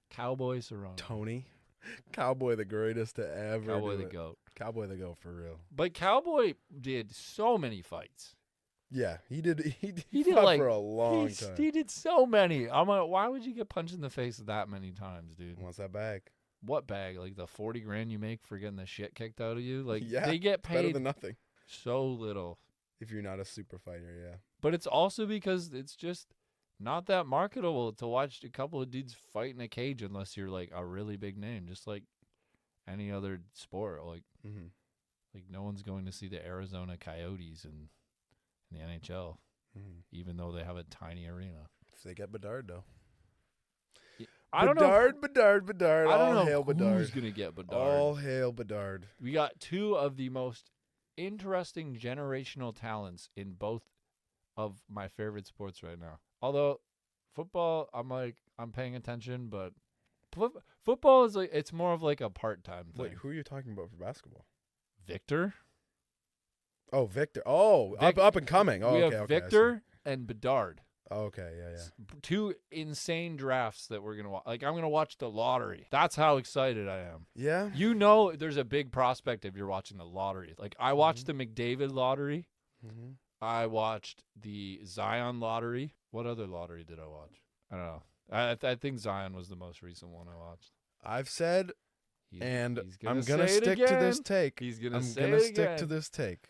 Cowboy Cerrone. Tony. Cowboy the greatest to ever Cowboy do the it. GOAT. Cowboy the GOAT for real. But Cowboy did so many fights. Yeah, he did. He did fought like for a long time. He did so many. I'm like, why would you get punched in the face that many times, dude? What's that bag? What bag? Like the $40,000 you make for getting the shit kicked out of you? Like, yeah, they get paid better than nothing so little. if you're not a super fighter. Yeah. But it's also because it's just not that marketable to watch a couple of dudes fight in a cage unless you're like a really big name, just like any other sport. Like, Like, no one's going to see the Arizona Coyotes in the NHL, even though they have a tiny arena. If they get Bedard, though. I don't know. Bedard. I don't All know hail Bedard. who's going to get Bedard. All hail Bedard. We got two of the most interesting generational talents in both of my favorite sports right now. Although football, I'm paying attention, but football is like, it's more of like a part-time thing. Wait, who are you talking about for basketball? Victor. Oh, Victor. Oh, up and coming. Oh, we okay, have okay, Victor and Bedard. Oh, okay, yeah. Two insane drafts that we're going to watch. Like, I'm going to watch the lottery. That's how excited I am. Yeah? You know there's a big prospect if you're watching the lottery. Like, I watched the McDavid lottery. Mm-hmm. I watched the Zion lottery. What other lottery did I watch? I don't know. I think Zion was the most recent one I watched. I've said, I'm going say to stick to this take. He's going to I'm say going to it stick again. to this take.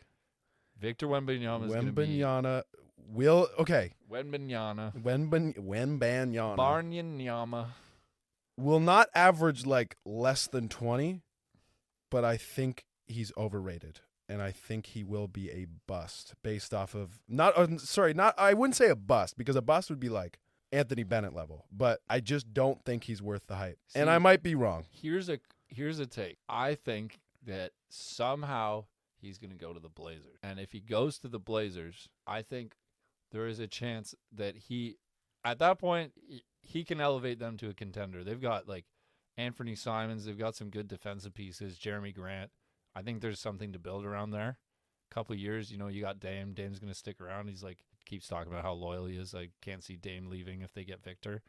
Victor Wembanyama is going to be... Wembanyama Barnyanyama. will not average like less than 20, but I think he's overrated. And I think he will be a bust based off of I wouldn't say a bust, because a bust would be like Anthony Bennett level, but I just don't think he's worth the hype. See, and I might be wrong. Here's a take. I think that somehow he's going to go to the Blazers. And if he goes to the Blazers, I think there is a chance that at that point, he can elevate them to a contender. They've got like Anthony Simons. They've got some good defensive pieces. Jeremy Grant. I think there's something to build around there. A couple of years, you got Dame. Dame's going to stick around. He's like, keeps talking about how loyal he is. I can't see Dame leaving if they get Victor.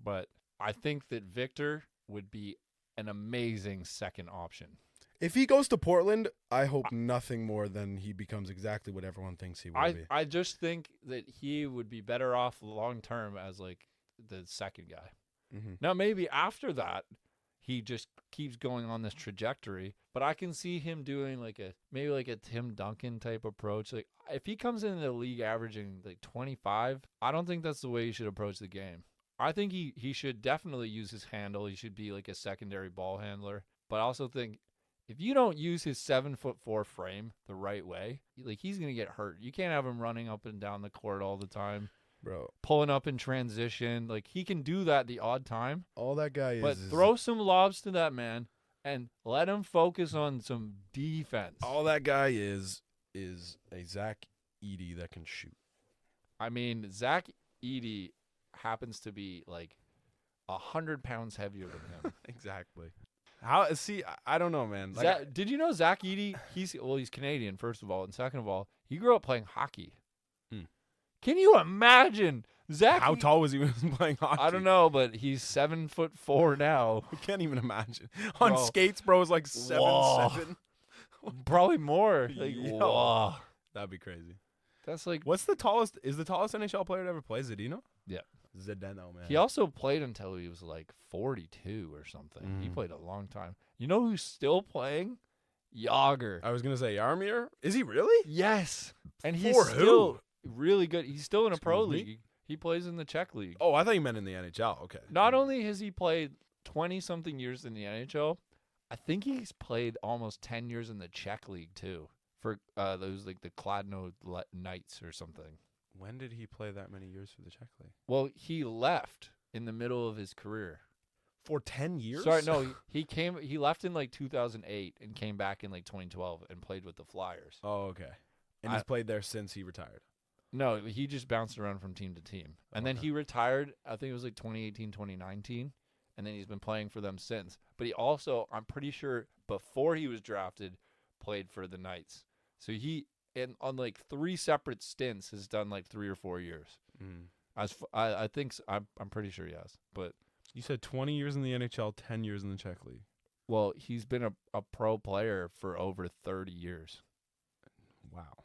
But I think that Victor would be an amazing second option. If he goes to Portland, I hope nothing more than he becomes exactly what everyone thinks he will be. I just think that he would be better off long term as like the second guy. Mm-hmm. Now, maybe after that, he just keeps going on this trajectory. But I can see him doing maybe a Tim Duncan type approach. Like, if he comes into the league averaging like 25, I don't think that's the way you should approach the game. I think he should definitely use his handle. He should be like a secondary ball handler. But I also think if you don't use his 7'4" frame the right way, like, he's gonna get hurt. You can't have him running up and down the court all the time, bro. Pulling up in transition. Like, he can do that the odd time. All that guy is. But throw some lobs to that man and let him focus on some defense. All that guy is a Zach Edey that can shoot. I mean, Zach Edey happens to be like 100 pounds heavier than him. Exactly. I don't know, man. Did you know Zach Edey? He's Canadian, first of all, and second of all, he grew up playing hockey. Can you imagine Zach? How tall was he when he was playing hockey? I don't know, but he's 7'4" now. I can't even imagine. On skates, bro, is like 7'7". Probably more. Like, Yo. whoa. That'd be crazy. That's like, what's the tallest? Is the tallest NHL player to ever play Zdeno? Yeah. Zdeno, man. He also played until he was like 42 or something. He played a long time. You know who's still playing? Yager. I was gonna say Yarmir. Is he really? Yes. And he's For still who? really good. He's still in a pro Excuse me? league. He plays in the Czech league. Oh, I thought you meant in the NHL. Okay. Not only has he played 20-something years in the NHL, I think he's played almost 10 years in the Czech league too. For those like the Kladno Knights or something. When did he play that many years for the Czech league? Well, he left in the middle of his career. For 10 years? Sorry, no, he left in like 2008 and came back in like 2012 and played with the Flyers. Oh, okay. And he's played there since he retired. No, he just bounced around from team to team. And then he retired, I think it was like 2018, 2019, and then he's been playing for them since. But he also, I'm pretty sure, before he was drafted, played for the Knights. So he, on like 3 separate stints, has done like 3 or 4 years. I think, I'm pretty sure he has. But you said 20 years in the NHL, 10 years in the Czech league. Well, he's been a pro player for over 30 years. Wow.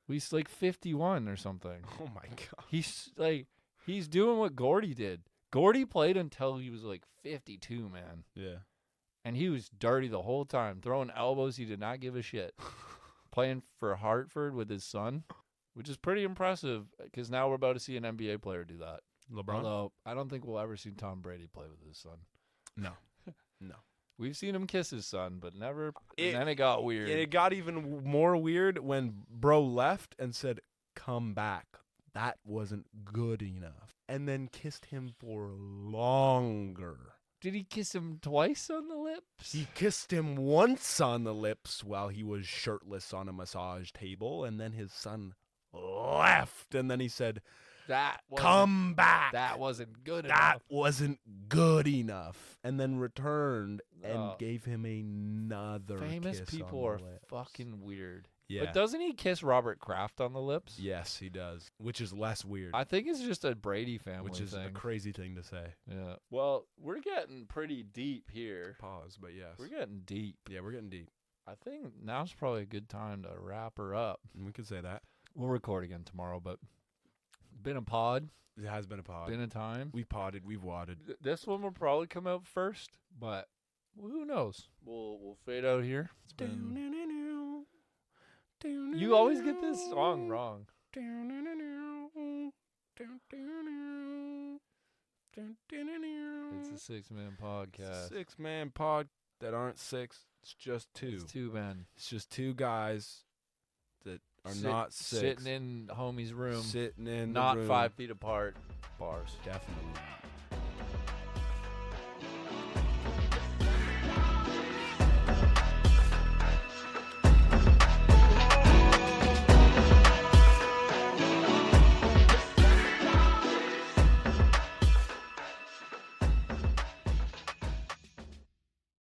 He's like 51 or something. Oh my god. He's doing what Gordy did. Gordy played until he was like 52, man. Yeah. And he was dirty the whole time, throwing elbows. He did not give a shit. Playing for Hartford with his son, which is pretty impressive because now we're about to see an NBA player do that. LeBron? Although I don't think we'll ever see Tom Brady play with his son. No. No. We've seen him kiss his son, but never. And then it got weird. It got even more weird when bro left and said, "Come back." That wasn't good enough. And then kissed him for longer. Did he kiss him twice on the lips? He kissed him once on the lips while he was shirtless on a massage table, and then his son left, and then he said, "Come back." That wasn't good That enough. wasn't good enough. And then returned and gave him another Famous kiss people on are the lips. fucking weird. Yeah. But doesn't he kiss Robert Kraft on the lips? Yes, he does, which is less weird. I think it's just a Brady family Which is thing. a crazy thing to say. Yeah. Well, we're getting pretty deep here. Pause, but yes. We're getting deep. Yeah, we're getting deep. I think now's probably a good time to wrap her up. We could say that. We'll record again tomorrow, but been a pod, It has been a pod. been a time. We've podded, we've wadded. This one will probably come out first, but who knows? We'll fade out here. It's been... You always get this song wrong. It's a 6-man podcast. 6-man pod that aren't six. It's just two. It's 2 men. It's just two guys that are not six. Sitting in homie's room. Sitting in not the room. 5 feet apart. Bars. Definitely not.